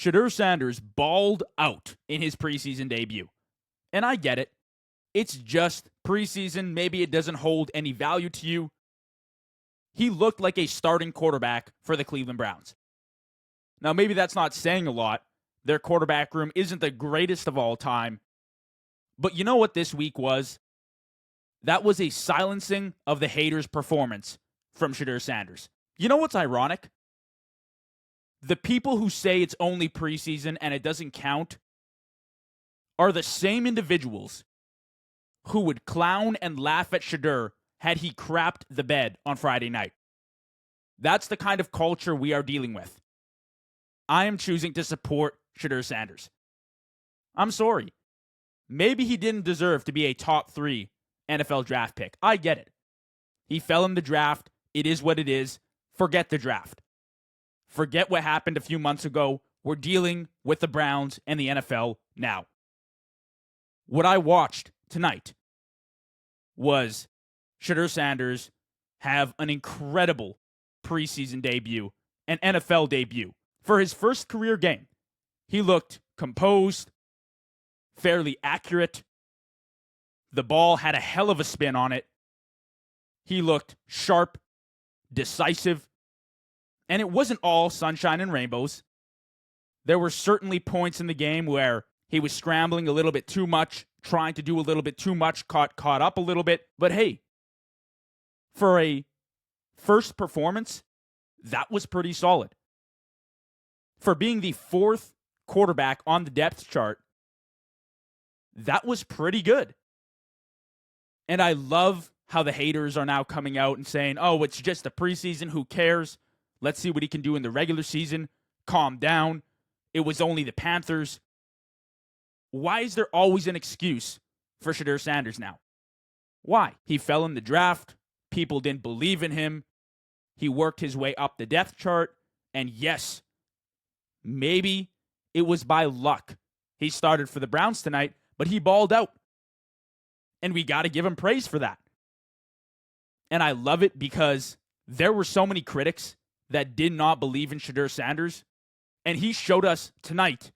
Shedeur Sanders balled out in his preseason debut. And I get it. It's just preseason. Maybe it doesn't hold any value to you. He looked like a starting quarterback for the Cleveland Browns. Now, maybe that's not saying a lot. Their quarterback room isn't the greatest of all time. But you know what this week was? That was a silencing of the haters' performance from Shedeur Sanders. You know what's ironic? The people who say it's only preseason and it doesn't count are the same individuals who would clown and laugh at Shedeur had he crapped the bed on Friday night. That's the kind of culture we are dealing with. I am choosing to support Shedeur Sanders. I'm sorry. Maybe he didn't deserve to be a top 3 NFL draft pick. I get it. He fell in the draft. It is what it is. Forget the draft. Forget what happened a few months ago. We're dealing with the Browns and the NFL now. What I watched tonight was Shedeur Sanders have an incredible preseason debut, an NFL debut. For his first career game, he looked composed, fairly accurate. The ball had a hell of a spin on it. He looked sharp, decisive, and it wasn't all sunshine and rainbows. There were certainly points in the game where he was scrambling a little bit too much, trying to do a little bit too much, caught up a little bit. But hey, for a first performance, that was pretty solid. For being the 4th quarterback on the depth chart, that was pretty good. And I love how the haters are now coming out and saying, oh, it's just a preseason, who cares? Let's see what he can do in the regular season. Calm down. It was only the Panthers. Why is there always an excuse for Shedeur Sanders now? Why? He fell in the draft. People didn't believe in him. He worked his way up the depth chart. And yes, maybe it was by luck he started for the Browns tonight, but he balled out. And we got to give him praise for that. And I love it because there were so many critics that did not believe in Shedeur Sanders. And he showed us tonight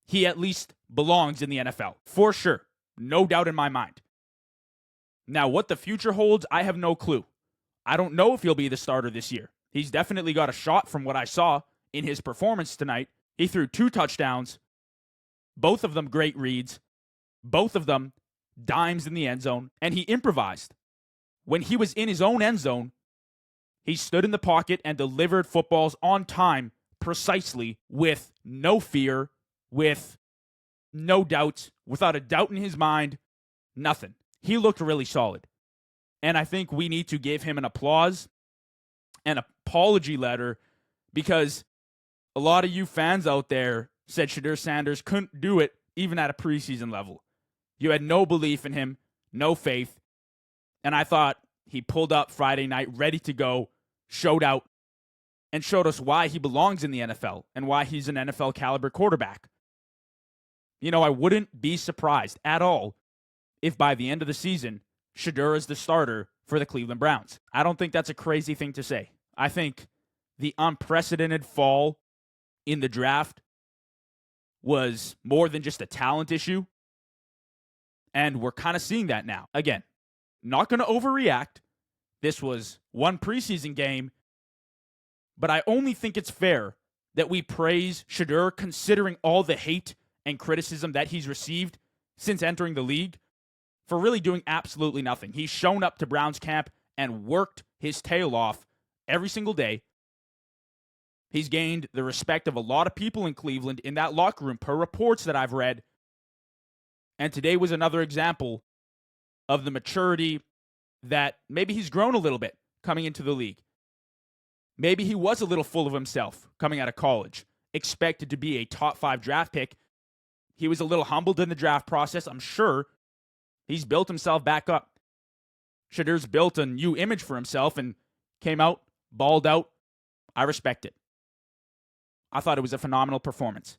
he at least belongs in the NFL. For sure. No doubt in my mind. Now, what the future holds, I have no clue. I don't know if he'll be the starter this year. He's definitely got a shot from what I saw in his performance tonight. He threw 2 touchdowns, both of them great reads, both of them dimes in the end zone, and he improvised. When he was in his own end zone, he stood in the pocket and delivered footballs on time, precisely, with no fear, with no doubts, without a doubt in his mind, nothing. He looked really solid. And I think we need to give him an applause, an apology letter, because a lot of you fans out there said Shedeur Sanders couldn't do it even at a preseason level. You had no belief in him, no faith. And I thought he pulled up Friday night ready to go, showed out, and showed us why he belongs in the NFL and why he's an NFL caliber quarterback. You know, I wouldn't be surprised at all if by the end of the season, Shedeur is the starter for the Cleveland Browns. I don't think that's a crazy thing to say. I think the unprecedented fall in the draft was more than just a talent issue. And we're kind of seeing that now. Again, not going to overreact. This was one preseason game. But I only think it's fair that we praise Shedeur considering all the hate and criticism that he's received since entering the league for really doing absolutely nothing. He's shown up to Browns camp and worked his tail off every single day. He's gained the respect of a lot of people in Cleveland in that locker room, per reports that I've read. And today was another example of the maturity that maybe he's grown a little bit coming into the league. Maybe he was a little full of himself coming out of college, expected to be a top 5 draft pick. He was a little humbled in the draft process, I'm sure. He's built himself back up. Shedeur's built a new image for himself and came out, balled out. I respect it. I thought it was a phenomenal performance.